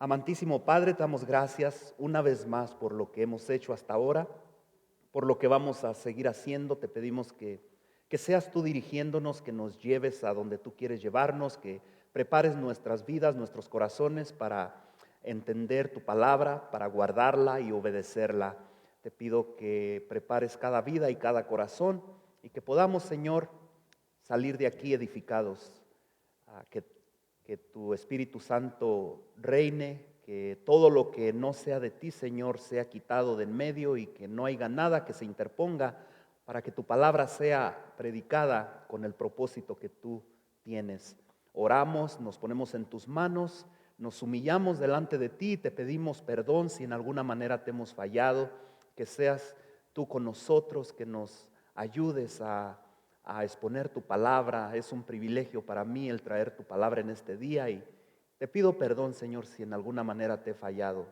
Amantísimo Padre, te damos gracias una vez más por lo que hemos hecho hasta ahora, por lo que vamos a seguir haciendo. Te pedimos que seas tú dirigiéndonos, que nos lleves a donde tú quieres llevarnos, que prepares nuestras vidas, nuestros corazones para entender tu palabra, para guardarla y obedecerla. Te pido que prepares cada vida y cada corazón y que podamos, Señor, salir de aquí edificados, que tu Espíritu Santo reine, que todo lo que no sea de ti, Señor, sea quitado de en medio y que no haya nada que se interponga para que tu palabra sea predicada con el propósito que tú tienes. Oramos, nos ponemos en tus manos, nos humillamos delante de ti y te pedimos perdón si en alguna manera te hemos fallado, que seas tú con nosotros, que nos ayudes a exponer tu palabra. Es un privilegio para mí el traer tu palabra en este día y te pido perdón, Señor, si en alguna manera te he fallado.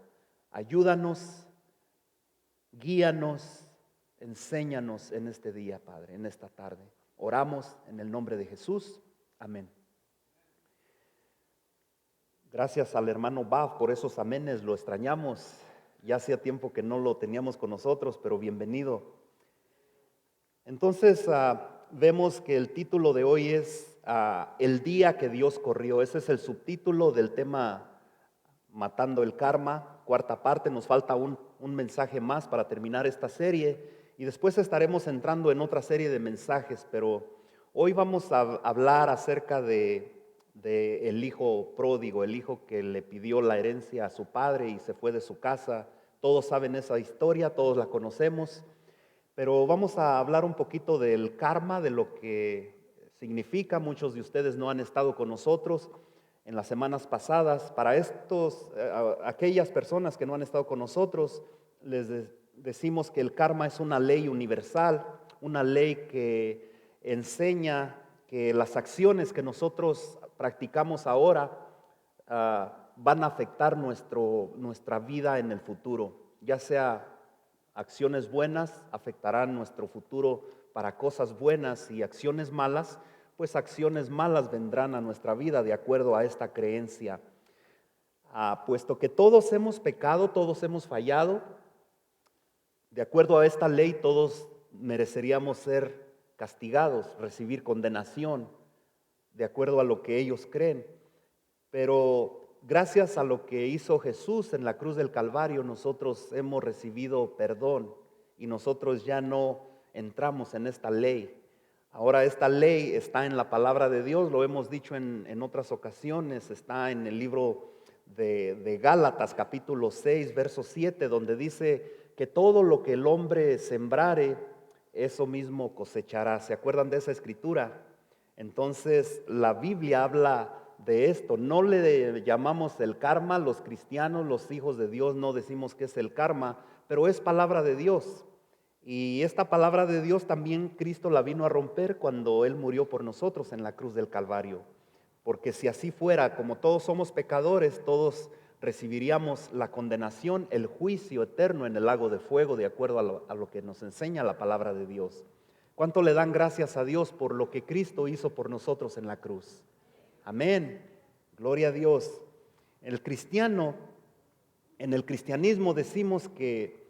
Ayúdanos, guíanos, enséñanos en este día, Padre, en esta tarde. Oramos en el nombre de Jesús. Amén. Gracias al hermano Baf por esos amenes, lo extrañamos. Ya hacía tiempo que no lo teníamos con nosotros, pero bienvenido. Entonces, vemos que el título de hoy es El día que Dios corrió. Ese es el subtítulo del tema Matando el Karma, cuarta parte. Nos falta un mensaje más para terminar esta serie y después estaremos entrando en otra serie de mensajes, pero hoy vamos a hablar acerca de el hijo pródigo, el hijo que le pidió la herencia a su padre y se fue de su casa. Todos saben esa historia, todos la conocemos. Pero vamos a hablar un poquito del karma, de lo que significa. Muchos de ustedes no han estado con nosotros en las semanas pasadas. Para aquellas personas que no han estado con nosotros, decimos que el karma es una ley universal, una ley que enseña que las acciones que nosotros practicamos ahora van a afectar nuestra vida en el futuro, ya sea acciones buenas afectarán nuestro futuro para cosas buenas y acciones malas, pues acciones malas vendrán a nuestra vida de acuerdo a esta creencia. Puesto que todos hemos pecado, todos hemos fallado, de acuerdo a esta ley todos mereceríamos ser castigados, recibir condenación, de acuerdo a lo que ellos creen. Pero gracias a lo que hizo Jesús en la cruz del Calvario, nosotros hemos recibido perdón y nosotros ya no entramos en esta ley. Ahora esta ley está en la palabra de Dios, lo hemos dicho en otras ocasiones, está en el libro de Gálatas capítulo 6, verso 7, donde dice que todo lo que el hombre sembrare, eso mismo cosechará. ¿Se acuerdan de esa escritura? Entonces la Biblia habla de esto. No le llamamos el karma, los cristianos, los hijos de Dios, no decimos que es el karma, pero es palabra de Dios. Y esta palabra de Dios también Cristo la vino a romper cuando Él murió por nosotros en la cruz del Calvario. Porque si así fuera, como todos somos pecadores, todos recibiríamos la condenación, el juicio eterno en el lago de fuego, de acuerdo a lo que nos enseña la palabra de Dios. ¿Cuánto le dan gracias a Dios por lo que Cristo hizo por nosotros en la cruz? Amén. Gloria a Dios. El cristiano, en el cristianismo decimos que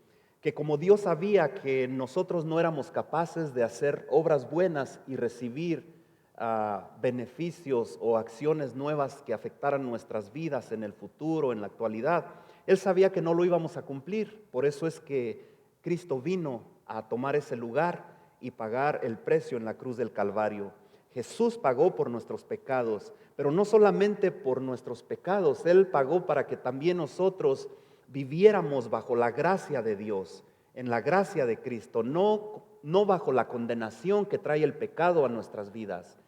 como Dios sabía que nosotros no éramos capaces de hacer obras buenas y recibir beneficios o acciones nuevas que afectaran nuestras vidas en el futuro, en la actualidad, Él sabía que no lo íbamos a cumplir. Por eso es que Cristo vino a tomar ese lugar y pagar el precio en la cruz del Calvario. Jesús pagó por nuestros pecados, pero no solamente por nuestros pecados, Él pagó para que también nosotros viviéramos bajo la gracia de Dios, en la gracia de Cristo, no bajo la condenación que trae el pecado a nuestras vidas.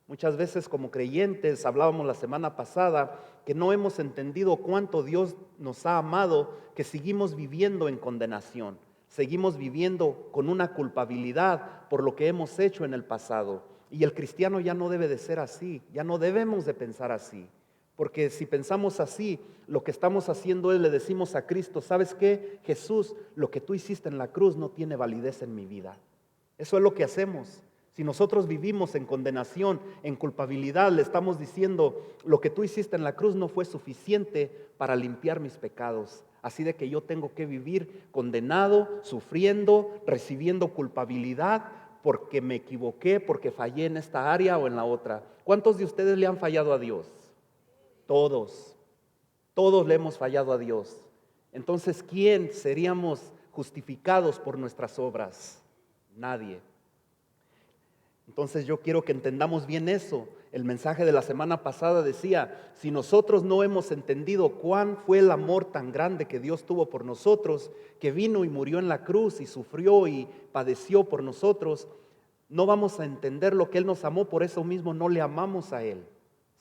Muchas veces como creyentes, hablábamos la semana pasada, que no hemos entendido cuánto Dios nos ha amado, que seguimos viviendo en condenación, seguimos viviendo con una culpabilidad por lo que hemos hecho en el pasado. Y el cristiano ya no debe de ser así, ya no debemos de pensar así. Porque si pensamos así, lo que estamos haciendo es le decimos a Cristo, ¿sabes qué? Jesús, lo que tú hiciste en la cruz no tiene validez en mi vida. Eso es lo que hacemos. Si nosotros vivimos en condenación, en culpabilidad, le estamos diciendo, lo que tú hiciste en la cruz no fue suficiente para limpiar mis pecados. Así de que yo tengo que vivir condenado, sufriendo, recibiendo culpabilidad porque me equivoqué, porque fallé en esta área o en la otra. ¿Cuántos de ustedes le han fallado a Dios? Todos. Todos le hemos fallado a Dios. Entonces, ¿quién seríamos justificados por nuestras obras? Nadie. Entonces yo quiero que entendamos bien eso. El mensaje de la semana pasada decía, si nosotros no hemos entendido cuán fue el amor tan grande que Dios tuvo por nosotros, que vino y murió en la cruz y sufrió y padeció por nosotros, no vamos a entender lo que Él nos amó, por eso mismo no le amamos a Él.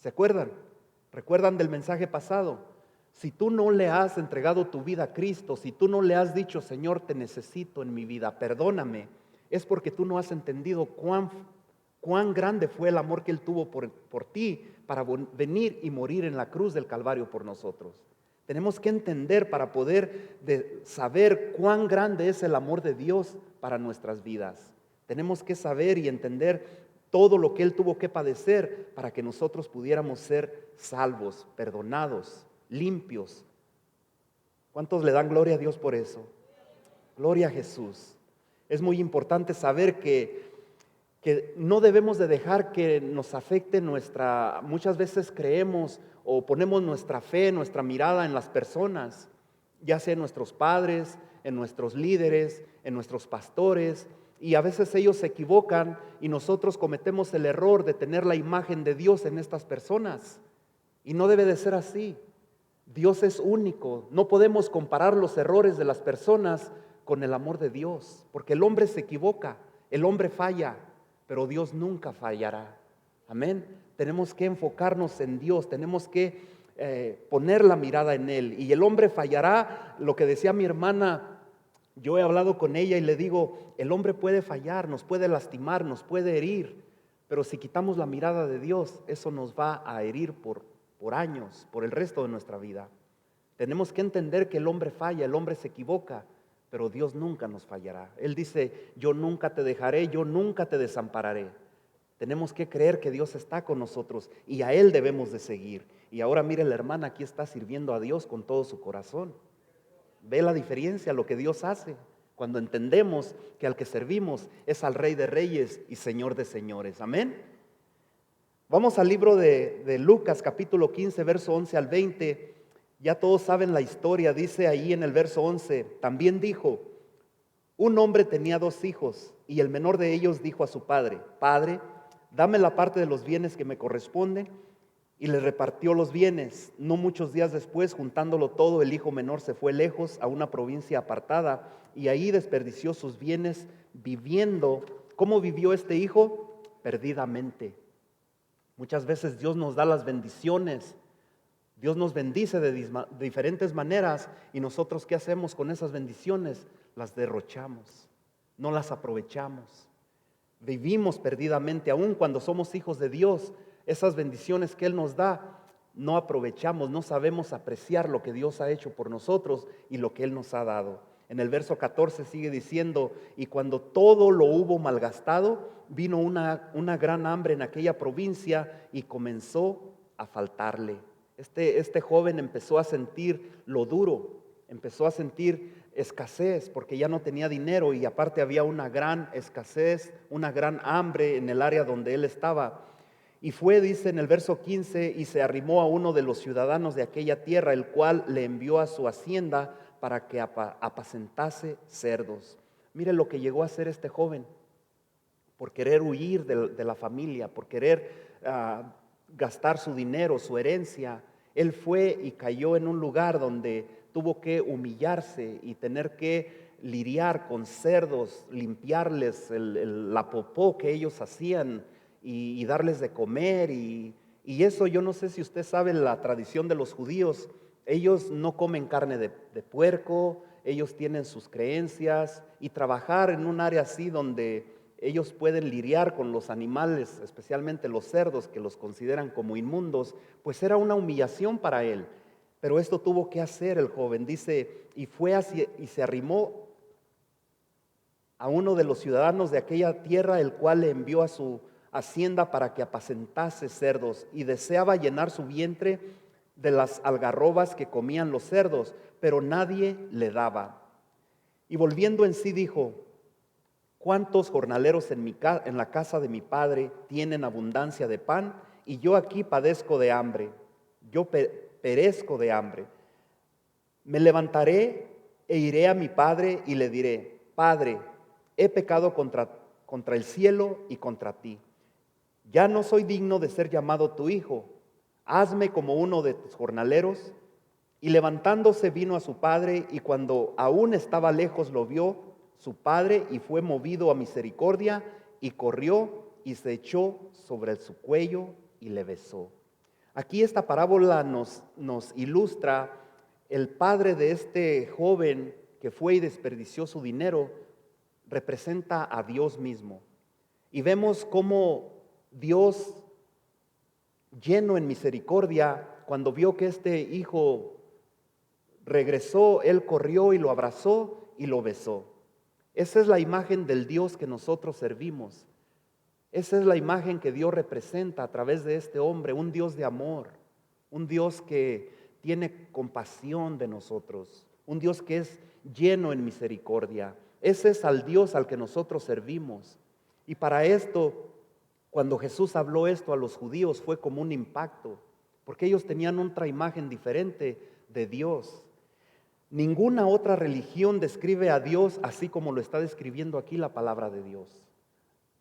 ¿Se acuerdan? ¿Recuerdan del mensaje pasado? Si tú no le has entregado tu vida a Cristo, si tú no le has dicho, Señor, te necesito en mi vida, perdóname, es porque tú no has entendido cuán grande fue el amor que Él tuvo por ti para venir y morir en la cruz del Calvario por nosotros. Tenemos que entender para poder saber cuán grande es el amor de Dios para nuestras vidas. Tenemos que saber y entender todo lo que Él tuvo que padecer para que nosotros pudiéramos ser salvos, perdonados, limpios. ¿Cuántos le dan gloria a Dios por eso? Gloria a Jesús. Es muy importante saber que no debemos de dejar que nos afecte muchas veces creemos o ponemos nuestra fe, nuestra mirada en las personas, ya sea en nuestros padres, en nuestros líderes, en nuestros pastores, y a veces ellos se equivocan y nosotros cometemos el error de tener la imagen de Dios en estas personas, y no debe de ser así. Dios es único, no podemos comparar los errores de las personas con el amor de Dios, porque el hombre se equivoca, el hombre falla, pero Dios nunca fallará. Amén. Tenemos que enfocarnos en Dios, tenemos que poner la mirada en Él. Y el hombre fallará, lo que decía mi hermana, yo he hablado con ella y le digo, el hombre puede fallar, nos puede lastimar, nos puede herir, pero si quitamos la mirada de Dios, eso nos va a herir por años, por el resto de nuestra vida. Tenemos que entender que el hombre falla, el hombre se equivoca, pero Dios nunca nos fallará. Él dice, yo nunca te dejaré, yo nunca te desampararé. Tenemos que creer que Dios está con nosotros y a Él debemos de seguir. Y ahora mire, la hermana aquí está sirviendo a Dios con todo su corazón. Ve la diferencia, lo que Dios hace cuando entendemos que al que servimos es al Rey de Reyes y Señor de Señores. Amén. Vamos al libro de Lucas, capítulo 15, verso 11 al 20. Ya todos saben la historia, dice ahí en el verso 11, también dijo, un hombre tenía 2 hijos y el menor de ellos dijo a su padre, Padre, dame la parte de los bienes que me corresponde, y le repartió los bienes. No muchos días después, juntándolo todo, el hijo menor se fue lejos a una provincia apartada y ahí desperdició sus bienes viviendo. ¿Cómo vivió este hijo? Perdidamente. Muchas veces Dios nos da las bendiciones, Dios nos bendice de diferentes maneras y nosotros ¿qué hacemos con esas bendiciones? Las derrochamos, no las aprovechamos. Vivimos perdidamente, aun cuando somos hijos de Dios, esas bendiciones que Él nos da, no aprovechamos, no sabemos apreciar lo que Dios ha hecho por nosotros y lo que Él nos ha dado. En el verso 14 sigue diciendo, y cuando todo lo hubo malgastado, vino una gran hambre en aquella provincia y comenzó a faltarle. Este joven empezó a sentir lo duro, empezó a sentir escasez porque ya no tenía dinero y aparte había una gran escasez, una gran hambre en el área donde él estaba. Y fue, dice en el verso 15, y se arrimó a uno de los ciudadanos de aquella tierra, el cual le envió a su hacienda para que apacentase cerdos. Mire lo que llegó a hacer este joven, por querer huir de la familia, por querer gastar su dinero, su herencia. Él fue y cayó en un lugar donde tuvo que humillarse y tener que lidiar con cerdos, limpiarles la popó que ellos hacían y darles de comer. Y eso, yo no sé si usted sabe la tradición de los judíos, ellos no comen carne de puerco, ellos tienen sus creencias, y trabajar en un área así donde ellos pueden lidiar con los animales, especialmente los cerdos, que los consideran como inmundos, pues era una humillación para él. Pero esto tuvo que hacer el joven, dice, y fue así, y se arrimó a uno de los ciudadanos de aquella tierra, el cual le envió a su hacienda para que apacentase cerdos, y deseaba llenar su vientre de las algarrobas que comían los cerdos, pero nadie le daba. Y volviendo en sí dijo: ¿cuántos jornaleros en la casa de mi padre tienen abundancia de pan? Y yo aquí padezco de hambre, yo perezco de hambre. Me levantaré e iré a mi padre y le diré: Padre, he pecado contra el cielo y contra ti. Ya no soy digno de ser llamado tu hijo. Hazme como uno de tus jornaleros. Y levantándose vino a su padre, y cuando aún estaba lejos lo vio su padre, y fue movido a misericordia, y corrió y se echó sobre su cuello y le besó. Aquí esta parábola nos ilustra el padre de este joven que fue y desperdició su dinero, representa a Dios mismo. Y vemos cómo Dios, lleno en misericordia, cuando vio que este hijo regresó, él corrió y lo abrazó y lo besó. Esa es la imagen del Dios que nosotros servimos. Esa es la imagen que Dios representa a través de este hombre, un Dios de amor, un Dios que tiene compasión de nosotros, un Dios que es lleno en misericordia. Ese es al Dios al que nosotros servimos. Y para esto, cuando Jesús habló esto a los judíos, fue como un impacto, porque ellos tenían otra imagen diferente de Dios. Ninguna otra religión describe a Dios así como lo está describiendo aquí la palabra de Dios.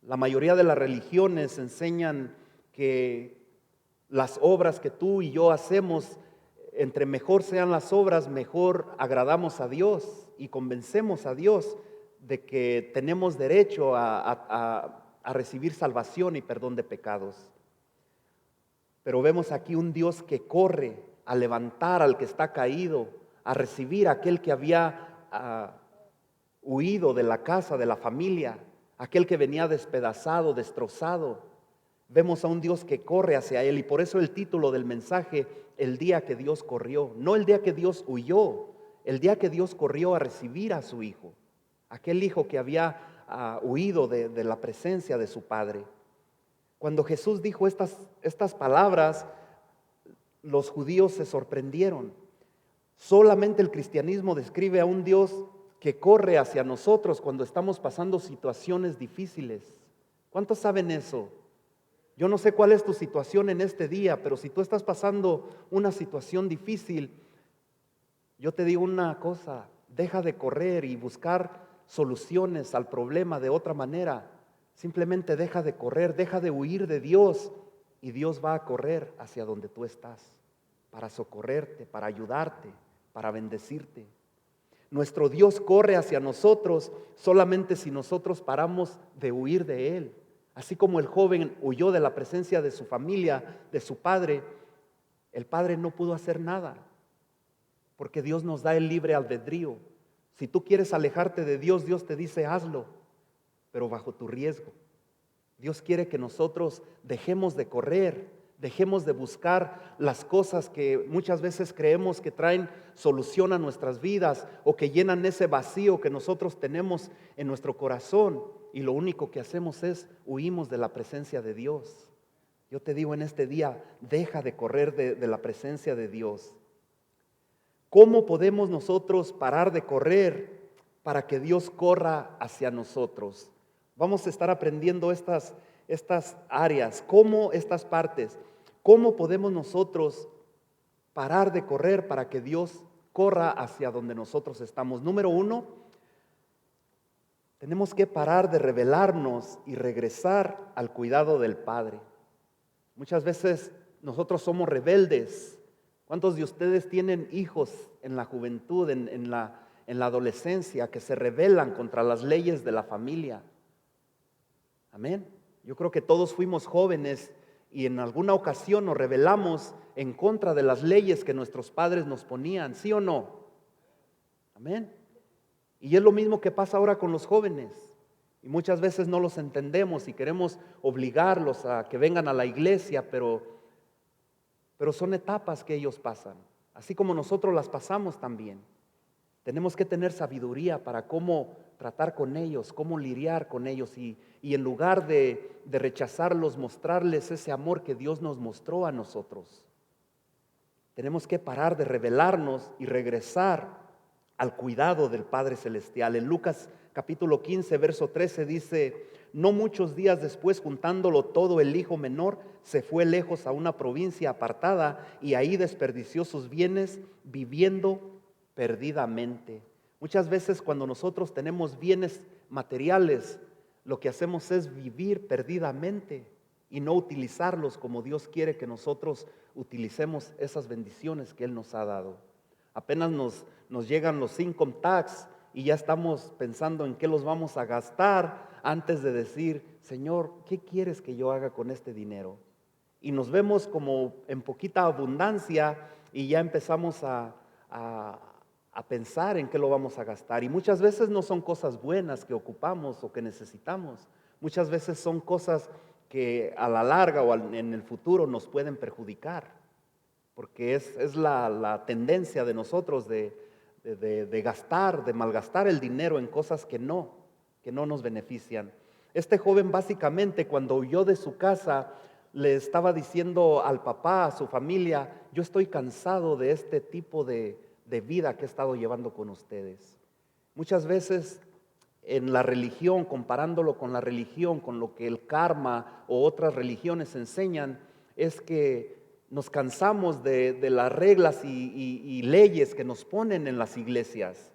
La mayoría de las religiones enseñan que las obras que tú y yo hacemos, entre mejor sean las obras, mejor agradamos a Dios y convencemos a Dios de que tenemos derecho a recibir salvación y perdón de pecados. Pero vemos aquí un Dios que corre a levantar al que está caído, a recibir a aquel que había huido de la casa, de la familia, aquel que venía despedazado, destrozado. Vemos a un Dios que corre hacia él, y por eso el título del mensaje: el día que Dios corrió. No el día que Dios huyó, el día que Dios corrió a recibir a su hijo, aquel hijo que había huido de la presencia de su padre. Cuando Jesús dijo estas palabras, los judíos se sorprendieron. Solamente el cristianismo describe a un Dios que corre hacia nosotros cuando estamos pasando situaciones difíciles. ¿Cuántos saben eso? Yo no sé cuál es tu situación en este día, pero si tú estás pasando una situación difícil, yo te digo una cosa: deja de correr y buscar soluciones al problema de otra manera. Simplemente deja de correr, deja de huir de Dios, y Dios va a correr hacia donde tú estás para socorrerte, para ayudarte, para bendecirte. Nuestro Dios corre hacia nosotros solamente si nosotros paramos de huir de Él. Así como el joven huyó de la presencia de su familia, de su padre, el padre no pudo hacer nada, porque Dios nos da el libre albedrío. Si tú quieres alejarte de Dios, Dios te dice: hazlo, pero bajo tu riesgo. Dios quiere que nosotros dejemos de correr, dejemos de buscar las cosas que muchas veces creemos que traen solución a nuestras vidas, o que llenan ese vacío que nosotros tenemos en nuestro corazón, y lo único que hacemos es huimos de la presencia de Dios. Yo te digo en este día: deja de correr de la presencia de Dios. ¿Cómo podemos nosotros parar de correr para que Dios corra hacia nosotros? Vamos a estar aprendiendo estas áreas, estas partes. ¿Cómo podemos nosotros parar de correr para que Dios corra hacia donde nosotros estamos? Número 1, tenemos que parar de rebelarnos y regresar al cuidado del Padre. Muchas veces nosotros somos rebeldes. ¿Cuántos de ustedes tienen hijos en la juventud, en la adolescencia, que se rebelan contra las leyes de la familia? Amén. Yo creo que todos fuimos jóvenes y en alguna ocasión nos rebelamos en contra de las leyes que nuestros padres nos ponían, ¿sí o no? Amén. Y es lo mismo que pasa ahora con los jóvenes. Y muchas veces no los entendemos y queremos obligarlos a que vengan a la iglesia, pero son etapas que ellos pasan, así como nosotros las pasamos también. Tenemos que tener sabiduría para cómo tratar con ellos, cómo lidiar con ellos y en lugar de rechazarlos, mostrarles ese amor que Dios nos mostró a nosotros. Tenemos que parar de rebelarnos y regresar al cuidado del Padre Celestial. En Lucas capítulo 15, verso 13 dice: no muchos días después, juntándolo todo, el hijo menor se fue lejos a una provincia apartada y ahí desperdició sus bienes viviendo perdidamente. Muchas veces cuando nosotros tenemos bienes materiales, lo que hacemos es vivir perdidamente y no utilizarlos como Dios quiere que nosotros utilicemos esas bendiciones que Él nos ha dado. Apenas nos llegan los income tax y ya estamos pensando en qué los vamos a gastar antes de decir: Señor, ¿qué quieres que yo haga con este dinero? Y nos vemos como en poquita abundancia y ya empezamos a pensar en qué lo vamos a gastar. Y muchas veces no son cosas buenas que ocupamos o que necesitamos. Muchas veces son cosas que a la larga o en el futuro nos pueden perjudicar. Porque es la tendencia de nosotros de gastar, de malgastar el dinero en cosas que no nos benefician. Este joven básicamente, cuando huyó de su casa, le estaba diciendo al papá, a su familia: yo estoy cansado de este tipo de vida que he estado llevando con ustedes. Muchas veces en la religión, comparándolo con la religión, con lo que el karma o otras religiones enseñan, es que nos cansamos de las reglas y leyes que nos ponen en las iglesias.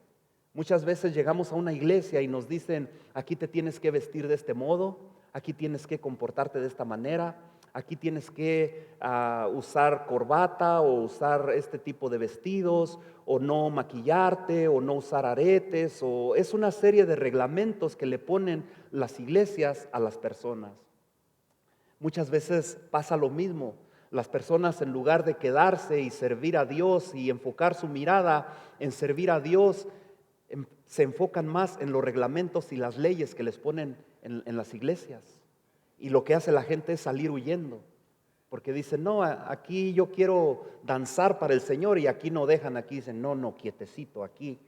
Muchas veces llegamos a una iglesia y nos dicen: aquí te tienes que vestir de este modo, aquí tienes que comportarte de esta manera, aquí tienes que usar corbata o usar este tipo de vestidos, o no maquillarte, o no usar aretes, o es una serie de reglamentos que le ponen las iglesias a las personas. Muchas veces pasa lo mismo. Las personas, en lugar de quedarse y servir a Dios y enfocar su mirada en servir a Dios, se enfocan más en los reglamentos y las leyes que les ponen en las iglesias. Y lo que hace la gente es salir huyendo, porque dicen: no, aquí yo quiero danzar para el Señor, y aquí no dejan. Aquí dicen: no, quietecito, aquí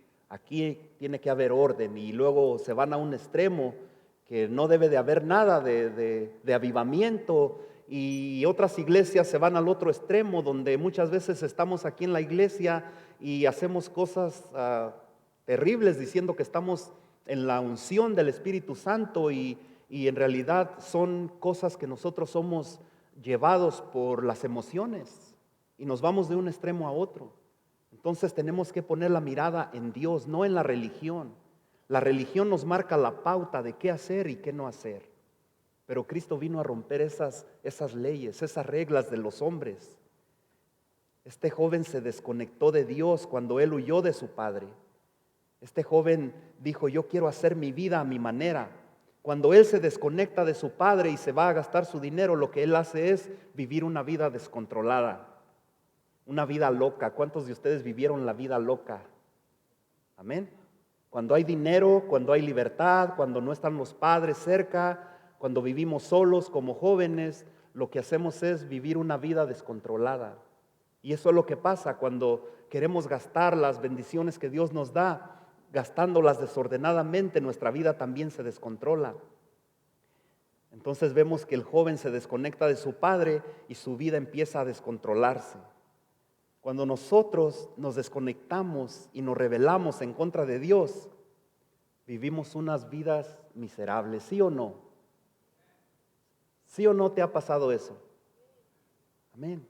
tiene que haber orden. Y luego se van a un extremo que no debe de haber nada de avivamiento, y otras iglesias se van al otro extremo, donde muchas veces estamos aquí en la iglesia y hacemos cosas terribles diciendo que estamos en la unción del Espíritu Santo, y en realidad son cosas que nosotros somos llevados por las emociones y nos vamos de un extremo a otro. Entonces tenemos que poner la mirada en Dios, no en la religión. La religión nos marca la pauta de qué hacer y qué no hacer, pero Cristo vino a romper esas leyes, esas reglas de los hombres. Este joven se desconectó de Dios cuando él huyó de su padre. Este joven dijo: yo quiero hacer mi vida a mi manera. Cuando él se desconecta de su padre y se va a gastar su dinero, lo que él hace es vivir una vida descontrolada, una vida loca. ¿Cuántos de ustedes vivieron la vida loca? Amén. Cuando hay dinero, cuando hay libertad, cuando no están los padres cerca, cuando vivimos solos como jóvenes, lo que hacemos es vivir una vida descontrolada. Y eso es lo que pasa cuando queremos gastar las bendiciones que Dios nos da. Gastándolas desordenadamente, nuestra vida también se descontrola. Entonces vemos que el joven se desconecta de su padre y su vida empieza a descontrolarse. Cuando nosotros nos desconectamos y nos rebelamos en contra de Dios, vivimos unas vidas miserables, ¿sí o no? ¿Sí o no te ha pasado eso? Amén.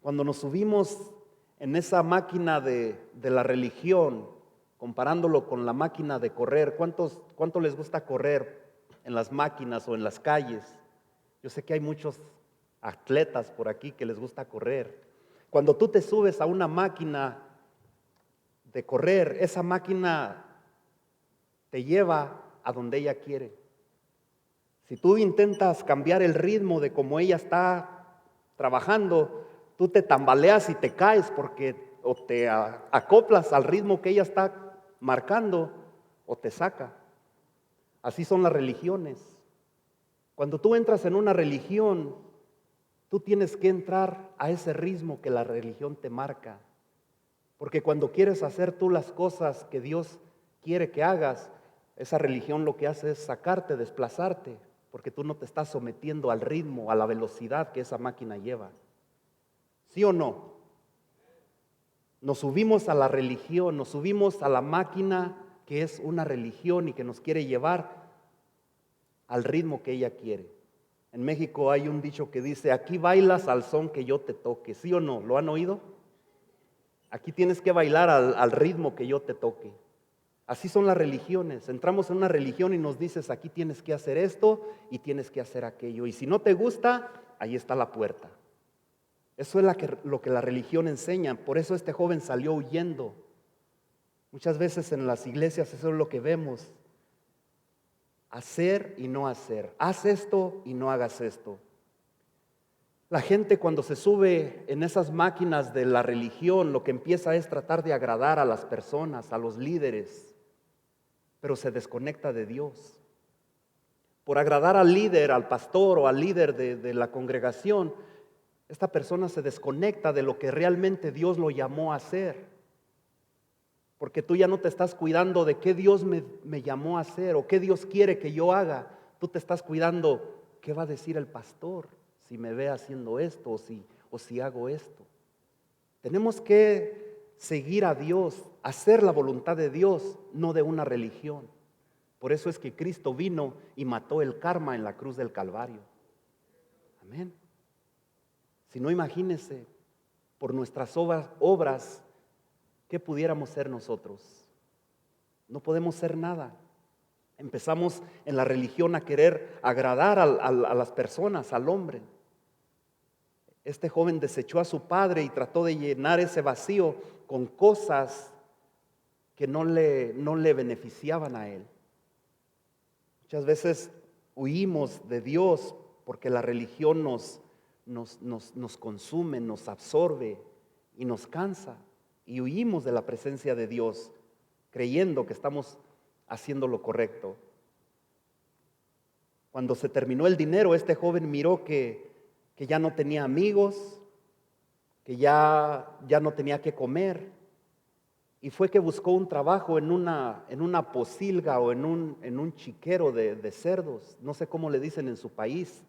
Cuando nos subimos en esa máquina de la religión, comparándolo con la máquina de correr, ¿cuánto les gusta correr en las máquinas o en las calles? Yo sé que hay muchos atletas por aquí que les gusta correr. Cuando tú te subes a una máquina de correr, esa máquina te lleva a donde ella quiere. Si tú intentas cambiar el ritmo de cómo ella está trabajando, tú te tambaleas y te caes porque o te acoplas al ritmo que ella está marcando o te saca. Así son las religiones. Cuando tú entras en una religión, tú tienes que entrar a ese ritmo que la religión te marca. Porque cuando quieres hacer tú las cosas que Dios quiere que hagas, esa religión lo que hace es sacarte, desplazarte, porque tú no te estás sometiendo al ritmo, a la velocidad que esa máquina lleva. ¿Sí o no? Nos subimos a la religión, nos subimos a la máquina que es una religión y que nos quiere llevar al ritmo que ella quiere. En México hay un dicho que dice, aquí bailas al son que yo te toque. ¿Sí o no? ¿Lo han oído? Aquí tienes que bailar al ritmo que yo te toque. Así son las religiones. Entramos en una religión y nos dices, aquí tienes que hacer esto y tienes que hacer aquello. Y si no te gusta, ahí está la puerta. Eso es lo que la religión enseña. Por eso este joven salió huyendo. Muchas veces en las iglesias eso es lo que vemos. Hacer y no hacer. Haz esto y no hagas esto. La gente cuando se sube en esas máquinas de la religión, lo que empieza es tratar de agradar a las personas, a los líderes, pero se desconecta de Dios. Por agradar al líder, al pastor o al líder de la congregación, esta persona se desconecta de lo que realmente Dios lo llamó a hacer. Porque tú ya no te estás cuidando de qué Dios me llamó a hacer o qué Dios quiere que yo haga. Tú te estás cuidando qué va a decir el pastor si me ve haciendo esto o si hago esto. Tenemos que seguir a Dios, hacer la voluntad de Dios, no de una religión. Por eso es que Cristo vino y mató el karma en la cruz del Calvario. Amén. Si no, imagínese por nuestras obras, ¿qué pudiéramos ser nosotros? No podemos ser nada. Empezamos en la religión a querer agradar a las personas, al hombre. Este joven desechó a su padre y trató de llenar ese vacío con cosas que no le beneficiaban a él. Muchas veces huimos de Dios porque la religión nos consume, nos absorbe y nos cansa. Y huimos de la presencia de Dios creyendo que estamos haciendo lo correcto. Cuando se terminó el dinero, este joven miró que ya no tenía amigos, que ya no tenía que comer. Y fue que buscó un trabajo en una posilga o en un chiquero de cerdos. No sé cómo le dicen en su país.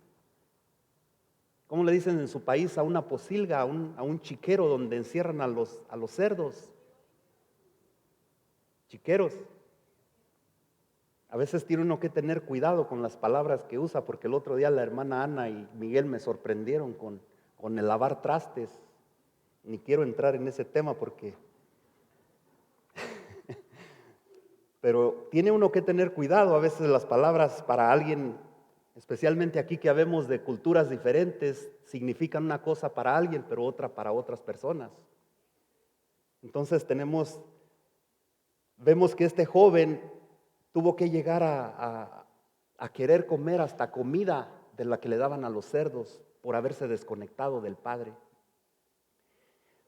¿Cómo le dicen en su país a una posilga, a un chiquero donde encierran a los cerdos? Chiqueros. A veces tiene uno que tener cuidado con las palabras que usa, porque el otro día la hermana Ana y Miguel me sorprendieron con el lavar trastes. Ni quiero entrar en ese tema porque... Pero tiene uno que tener cuidado a veces las palabras para alguien, especialmente aquí que habemos de culturas diferentes, significan una cosa para alguien, pero otra para otras personas. Entonces vemos que este joven tuvo que llegar a querer comer hasta comida de la que le daban a los cerdos por haberse desconectado del Padre.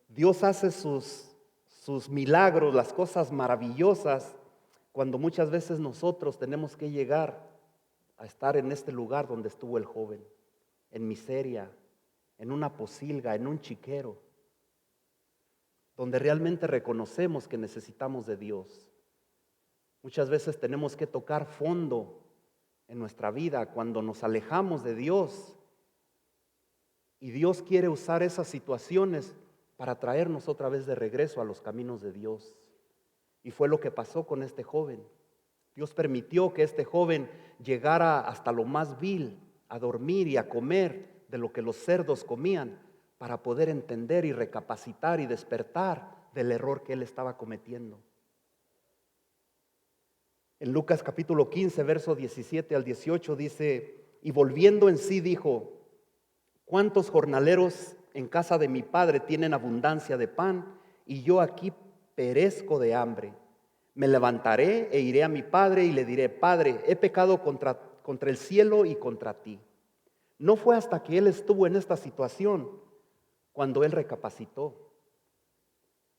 Dios hace sus milagros, las cosas maravillosas, cuando muchas veces nosotros tenemos que llegar a estar en este lugar donde estuvo el joven, en miseria, en una posilga, en un chiquero, donde realmente reconocemos que necesitamos de Dios. Muchas veces tenemos que tocar fondo en nuestra vida cuando nos alejamos de Dios. Y Dios quiere usar esas situaciones para traernos otra vez de regreso a los caminos de Dios. Y fue lo que pasó con este joven. Dios permitió que este joven llegara hasta lo más vil, a dormir y a comer de lo que los cerdos comían, para poder entender y recapacitar y despertar del error que él estaba cometiendo. En Lucas capítulo 15, verso 17 al 18 dice, y volviendo en sí dijo, ¿cuántos jornaleros en casa de mi padre tienen abundancia de pan y yo aquí perezco de hambre? Me levantaré e iré a mi padre y le diré, Padre, he pecado contra el cielo y contra ti. No fue hasta que él estuvo en esta situación cuando él recapacitó.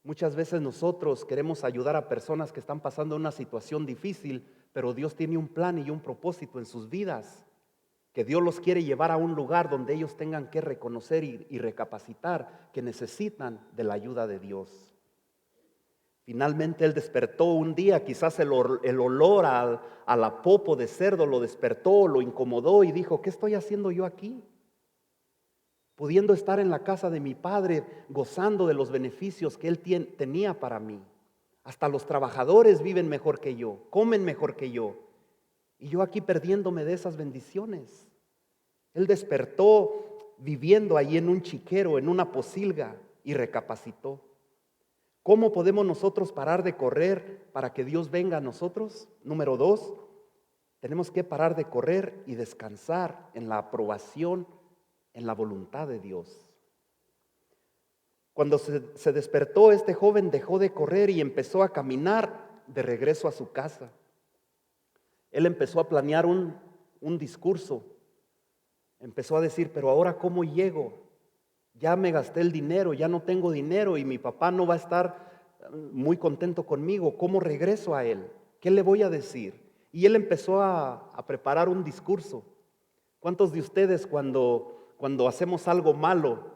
Muchas veces nosotros queremos ayudar a personas que están pasando una situación difícil, pero Dios tiene un plan y un propósito en sus vidas, que Dios los quiere llevar a un lugar donde ellos tengan que reconocer y recapacitar que necesitan de la ayuda de Dios. Finalmente él despertó un día, quizás el olor a la popo de cerdo lo despertó, lo incomodó y dijo, ¿qué estoy haciendo yo aquí? Pudiendo estar en la casa de mi padre, gozando de los beneficios que él tenía para mí. Hasta los trabajadores viven mejor que yo, comen mejor que yo. Y yo aquí perdiéndome de esas bendiciones. Él despertó viviendo ahí en un chiquero, en una pocilga, y recapacitó. ¿Cómo podemos nosotros parar de correr para que Dios venga a nosotros? Número 2, tenemos que parar de correr y descansar en la aprobación, en la voluntad de Dios. Cuando se despertó, este joven dejó de correr y empezó a caminar de regreso a su casa. Él empezó a planear un discurso. Empezó a decir, pero ahora ¿cómo llego? Ya me gasté el dinero, ya no tengo dinero y mi papá no va a estar muy contento conmigo. ¿Cómo regreso a él? ¿Qué le voy a decir? Y él empezó a preparar un discurso. ¿Cuántos de ustedes cuando hacemos algo malo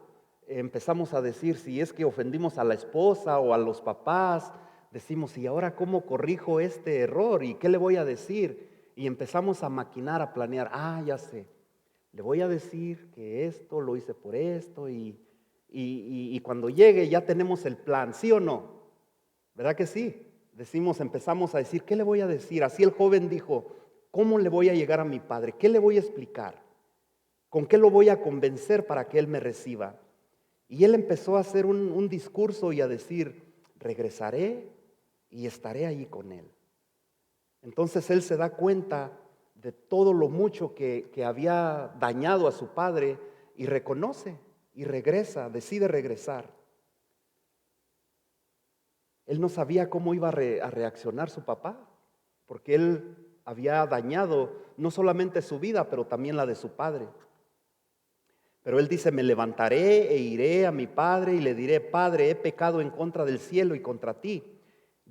empezamos a decir si es que ofendimos a la esposa o a los papás? Decimos, ¿y ahora cómo corrijo este error? ¿Y qué le voy a decir? Y empezamos a maquinar, a planear. Ya sé. Le voy a decir que esto lo hice por esto y cuando llegue ya tenemos el plan, ¿sí o no? ¿Verdad que sí? Empezamos a decir, ¿qué le voy a decir? Así el joven dijo, ¿cómo le voy a llegar a mi padre? ¿Qué le voy a explicar? ¿Con qué lo voy a convencer para que él me reciba? Y él empezó a hacer un discurso y a decir, regresaré y estaré allí con él. Entonces él se da cuenta de todo lo mucho que había dañado a su padre y reconoce y regresa, decide regresar. Él no sabía cómo iba a reaccionar su papá, porque él había dañado no solamente su vida, pero también la de su padre. Pero él dice, me levantaré e iré a mi padre y le diré, Padre, he pecado en contra del cielo y contra ti.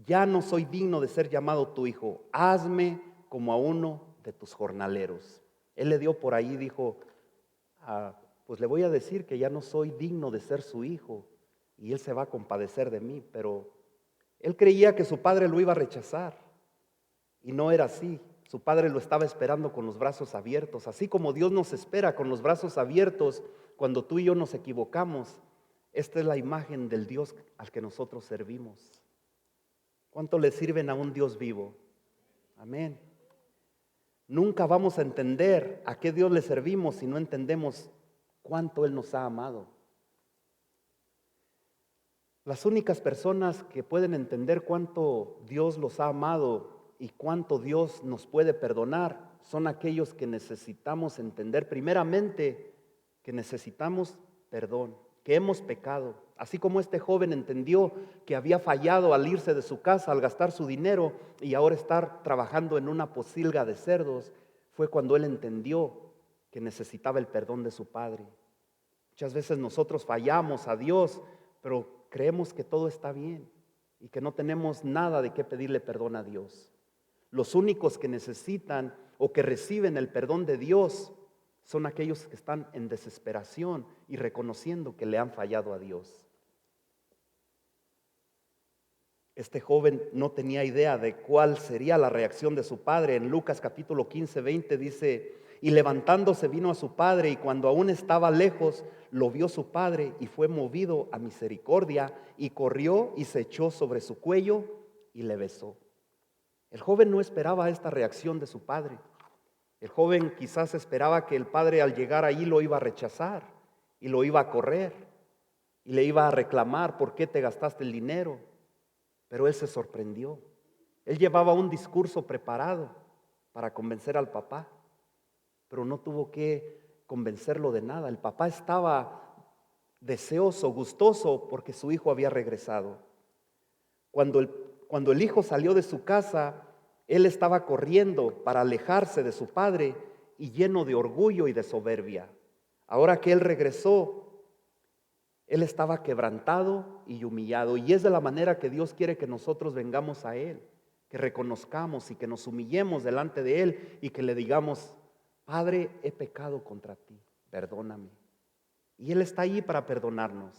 Ya no soy digno de ser llamado tu hijo. Hazme como a uno de tus jornaleros. Él le dio por ahí, dijo, pues le voy a decir que ya no soy digno de ser su hijo y él se va a compadecer de mí. Pero él creía que su padre lo iba a rechazar y no era así. Su padre lo estaba esperando con los brazos abiertos, así como Dios nos espera con los brazos abiertos cuando tú y yo nos equivocamos. Esta es la imagen del Dios al que nosotros servimos. ¿Cuánto le sirven a un Dios vivo? Amén. Nunca vamos a entender a qué Dios le servimos si no entendemos cuánto Él nos ha amado. Las únicas personas que pueden entender cuánto Dios los ha amado y cuánto Dios nos puede perdonar son aquellos que necesitamos entender primeramente que necesitamos perdón, que hemos pecado. Así como este joven entendió que había fallado al irse de su casa, al gastar su dinero y ahora estar trabajando en una pocilga de cerdos, fue cuando él entendió que necesitaba el perdón de su padre. Muchas veces nosotros fallamos a Dios, pero creemos que todo está bien y que no tenemos nada de qué pedirle perdón a Dios. Los únicos que necesitan o que reciben el perdón de Dios son aquellos que están en desesperación y reconociendo que le han fallado a Dios. Este joven no tenía idea de cuál sería la reacción de su padre. En Lucas capítulo 15, 20 dice, y levantándose vino a su padre y cuando aún estaba lejos, lo vio su padre y fue movido a misericordia y corrió y se echó sobre su cuello y le besó. El joven no esperaba esta reacción de su padre. El joven quizás esperaba que el padre al llegar ahí lo iba a rechazar y lo iba a correr y le iba a reclamar, ¿por qué te gastaste el dinero? Pero él se sorprendió. Él llevaba un discurso preparado para convencer al papá, pero no tuvo que convencerlo de nada. El papá estaba deseoso, gustoso, porque su hijo había regresado. Cuando el hijo salió de su casa, él estaba corriendo para alejarse de su padre y lleno de orgullo y de soberbia. Ahora que él regresó, él estaba quebrantado y humillado. Y es de la manera que Dios quiere que nosotros vengamos a Él, que reconozcamos y que nos humillemos delante de Él y que le digamos, Padre, he pecado contra ti, perdóname. Y Él está allí para perdonarnos.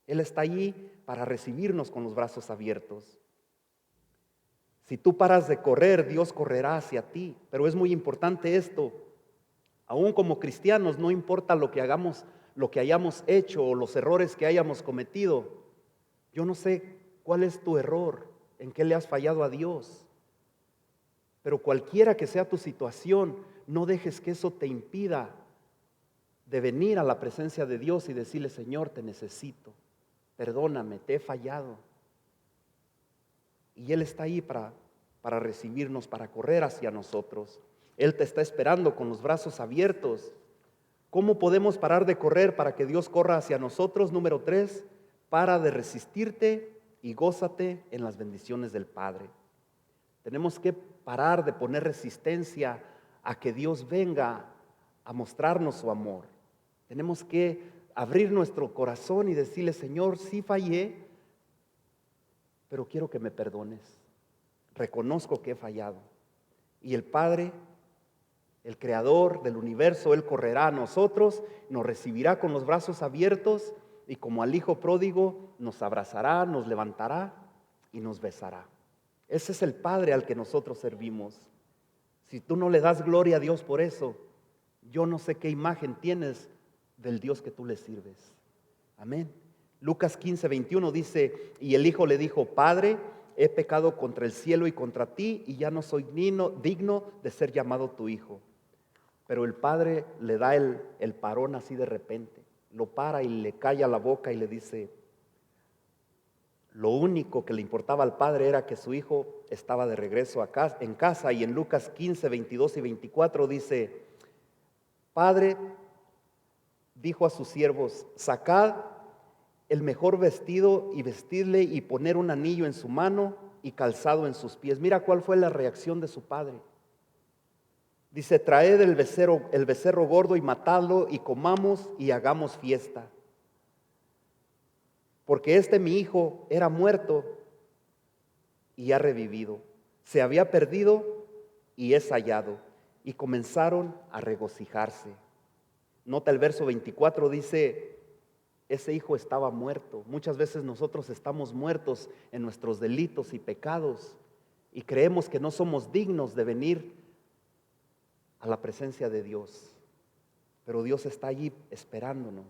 Él está allí para recibirnos con los brazos abiertos. Si tú paras de correr, Dios correrá hacia ti. Pero es muy importante esto. Aún como cristianos, no importa lo que hagamos, lo que hayamos hecho o los errores que hayamos cometido. Yo no sé cuál es tu error, en qué le has fallado a Dios. Pero cualquiera que sea tu situación, no dejes que eso te impida de venir a la presencia de Dios y decirle: Señor, te necesito, perdóname, te he fallado. Y Él está ahí para recibirnos, para correr hacia nosotros. Él te está esperando con los brazos abiertos. ¿Cómo podemos parar de correr para que Dios corra hacia nosotros? Número 3, para de resistirte y gózate en las bendiciones del Padre. Tenemos que parar de poner resistencia a que Dios venga a mostrarnos su amor. Tenemos que abrir nuestro corazón y decirle: Señor, sí fallé, pero quiero que me perdones. Reconozco que he fallado. Y el Padre, el Creador del universo, Él correrá a nosotros, nos recibirá con los brazos abiertos y como al Hijo pródigo nos abrazará, nos levantará y nos besará. Ese es el Padre al que nosotros servimos. Si tú no le das gloria a Dios por eso, yo no sé qué imagen tienes del Dios que tú le sirves. Amén. Lucas 15:21 dice: y el hijo le dijo: Padre, he pecado contra el cielo y contra ti, y ya no soy digno de ser llamado tu hijo. Pero el padre le da el parón así de repente, lo para y le calla la boca y le dice: lo único que le importaba al padre era que su hijo estaba de regreso en casa. Y en Lucas 15:22 y 24 dice: Padre dijo a sus siervos: sacad el mejor vestido y vestidle y poner un anillo en su mano y calzado en sus pies. Mira cuál fue la reacción de su padre. Dice: traed el becerro gordo y matadlo y comamos y hagamos fiesta. Porque mi hijo era muerto y ha revivido. Se había perdido y es hallado. Y comenzaron a regocijarse. Nota el verso 24, dice: ese hijo estaba muerto. Muchas veces nosotros estamos muertos en nuestros delitos y pecados y creemos que no somos dignos de venir a la presencia de Dios. Pero Dios está allí esperándonos.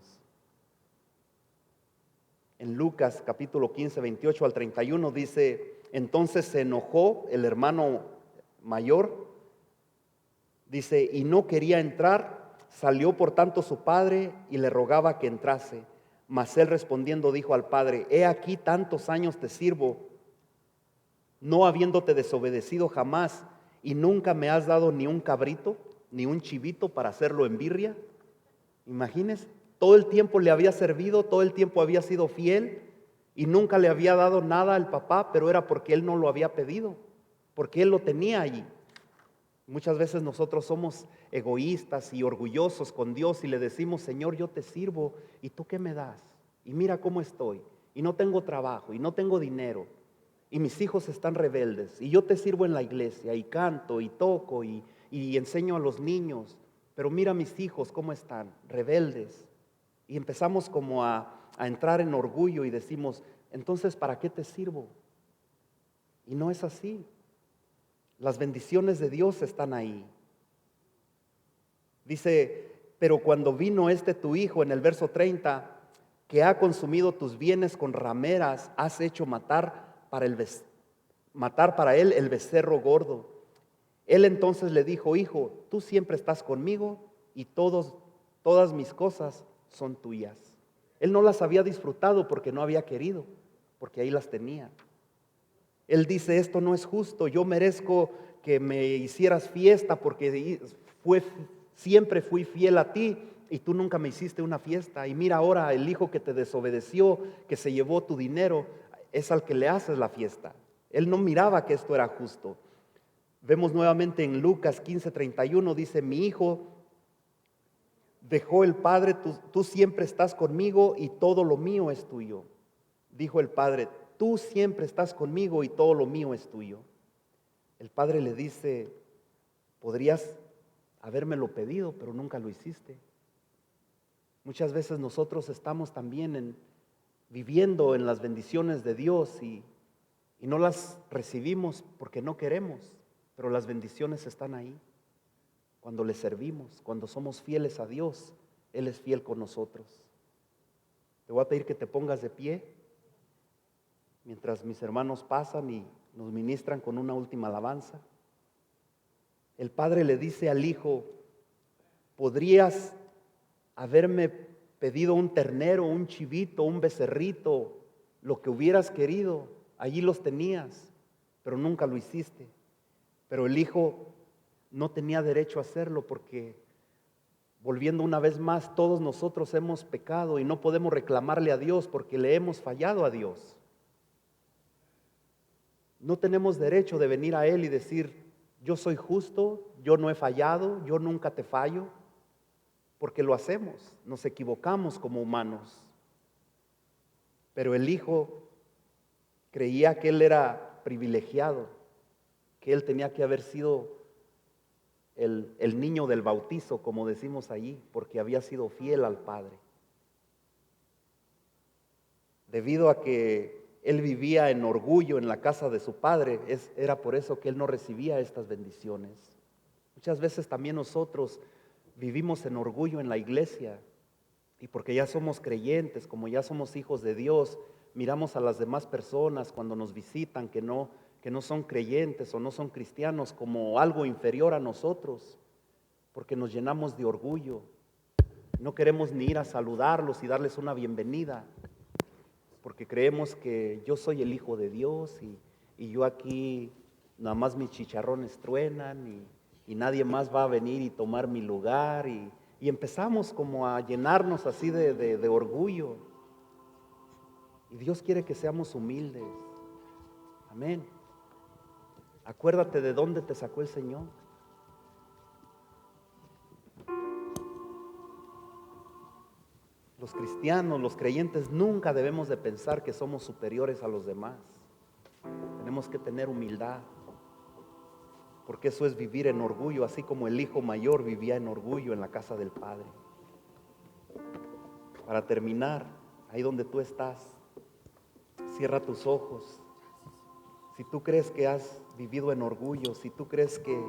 En Lucas capítulo 15, 28 al 31 dice: entonces se enojó el hermano mayor, dice, y no quería entrar. Salió por tanto su padre y le rogaba que entrase. Mas él respondiendo dijo al padre: he aquí tantos años te sirvo, no habiéndote desobedecido jamás, y nunca me has dado ni un cabrito, ni un chivito para hacerlo en birria. Imagínese, todo el tiempo le había servido, todo el tiempo había sido fiel y nunca le había dado nada al papá, pero era porque él no lo había pedido, porque él lo tenía allí. Muchas veces nosotros somos egoístas y orgullosos con Dios y le decimos: Señor, yo te sirvo, ¿y tú qué me das? Y mira cómo estoy, y no tengo trabajo, y no tengo dinero, y mis hijos están rebeldes, y yo te sirvo en la iglesia, y canto, y toco, y enseño a los niños, pero mira mis hijos cómo están, rebeldes. Y empezamos como a entrar en orgullo y decimos: entonces, ¿para qué te sirvo? Y no es así. Las bendiciones de Dios están ahí. Dice: pero cuando vino tu hijo, en el verso 30, que ha consumido tus bienes con rameras, has hecho matar para él el becerro gordo. Él entonces le dijo: hijo, tú siempre estás conmigo y todas mis cosas son tuyas. Él no las había disfrutado porque no había querido, porque ahí las tenía. Él dice: esto no es justo, yo merezco que me hicieras fiesta porque siempre fui fiel a ti y tú nunca me hiciste una fiesta. Y mira ahora, el hijo que te desobedeció, que se llevó tu dinero, es al que le haces la fiesta. Él no miraba que esto era justo. Vemos nuevamente en Lucas 15:31, dice: mi hijo, dejó el padre, tú siempre estás conmigo y todo lo mío es tuyo. Dijo el padre: tú siempre estás conmigo y todo lo mío es tuyo. El padre le dice: podrías habérmelo pedido, pero nunca lo hiciste. Muchas veces nosotros estamos también viviendo en las bendiciones de Dios y y no las recibimos porque no queremos, pero las bendiciones están ahí. Cuando le servimos, cuando somos fieles a Dios, Él es fiel con nosotros. Te voy a pedir que te pongas de pie mientras mis hermanos pasan y nos ministran con una última alabanza. El padre le dice al hijo: podrías haberme pedido un ternero, un chivito, un becerrito, lo que hubieras querido, allí los tenías, pero nunca lo hiciste. Pero el hijo no tenía derecho a hacerlo porque, volviendo una vez más, todos nosotros hemos pecado y no podemos reclamarle a Dios porque le hemos fallado a Dios. No tenemos derecho de venir a Él y decir: yo soy justo, yo no he fallado, yo nunca te fallo, porque lo hacemos, nos equivocamos como humanos. Pero el hijo creía que él era privilegiado, que él tenía que haber sido el niño del bautizo, como decimos allí, porque había sido fiel al Padre. Debido a que él vivía en orgullo en la casa de su padre, era por eso que él no recibía estas bendiciones. Muchas veces también nosotros vivimos en orgullo en la iglesia, y porque ya somos creyentes, como ya somos hijos de Dios, miramos a las demás personas cuando nos visitan que no son creyentes o no son cristianos como algo inferior a nosotros, porque nos llenamos de orgullo. No queremos ni ir a saludarlos y darles una bienvenida, porque creemos que yo soy el Hijo de Dios y yo aquí nada más mis chicharrones truenan y nadie más va a venir y tomar mi lugar, y empezamos como a llenarnos así de orgullo. Y Dios quiere que seamos humildes. Amén. Acuérdate de dónde te sacó el Señor. Los cristianos, los creyentes, nunca debemos de pensar que somos superiores a los demás. Tenemos que tener humildad, porque eso es vivir en orgullo, así como el hijo mayor vivía en orgullo en la casa del Padre. Para terminar, ahí donde tú estás, cierra tus ojos. Si tú crees que has vivido en orgullo, si tú crees que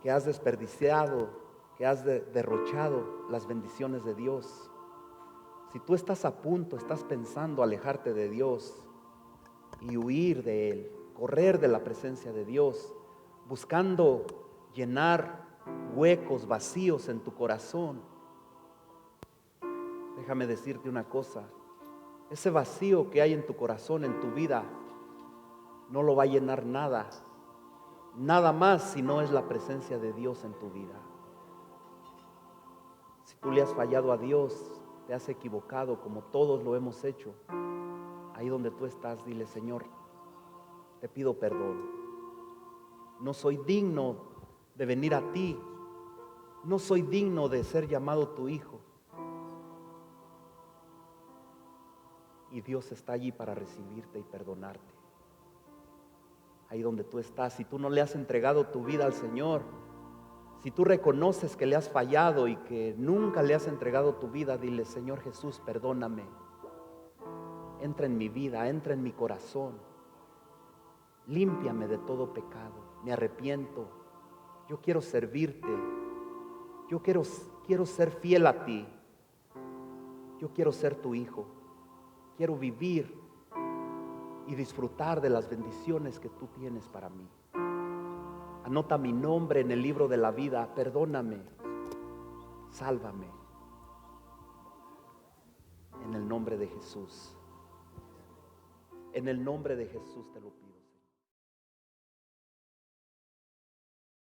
has desperdiciado, que has derrochado las bendiciones de Dios, si tú estás a punto, estás pensando alejarte de Dios y huir de Él, correr de la presencia de Dios, buscando llenar huecos vacíos en tu corazón, déjame decirte una cosa: ese vacío que hay en tu corazón, en tu vida, no lo va a llenar nada más si no es la presencia de Dios en tu vida. Si tú le has fallado a Dios, te has equivocado como todos lo hemos hecho, ahí donde tú estás, dile: Señor, te pido perdón. No soy digno de venir a ti. No soy digno de ser llamado tu hijo. Y Dios está allí para recibirte y perdonarte. Ahí donde tú estás, si tú no le has entregado tu vida al Señor, si tú reconoces que le has fallado y que nunca le has entregado tu vida, dile: Señor Jesús, perdóname. Entra en mi vida, entra en mi corazón. Límpiame de todo pecado. Me arrepiento. Yo quiero servirte. Yo quiero ser fiel a ti. Yo quiero ser tu hijo. Quiero vivir y disfrutar de las bendiciones que tú tienes para mí. Anota mi nombre en el libro de la vida. Perdóname. Sálvame. En el nombre de Jesús. En el nombre de Jesús te lo pido.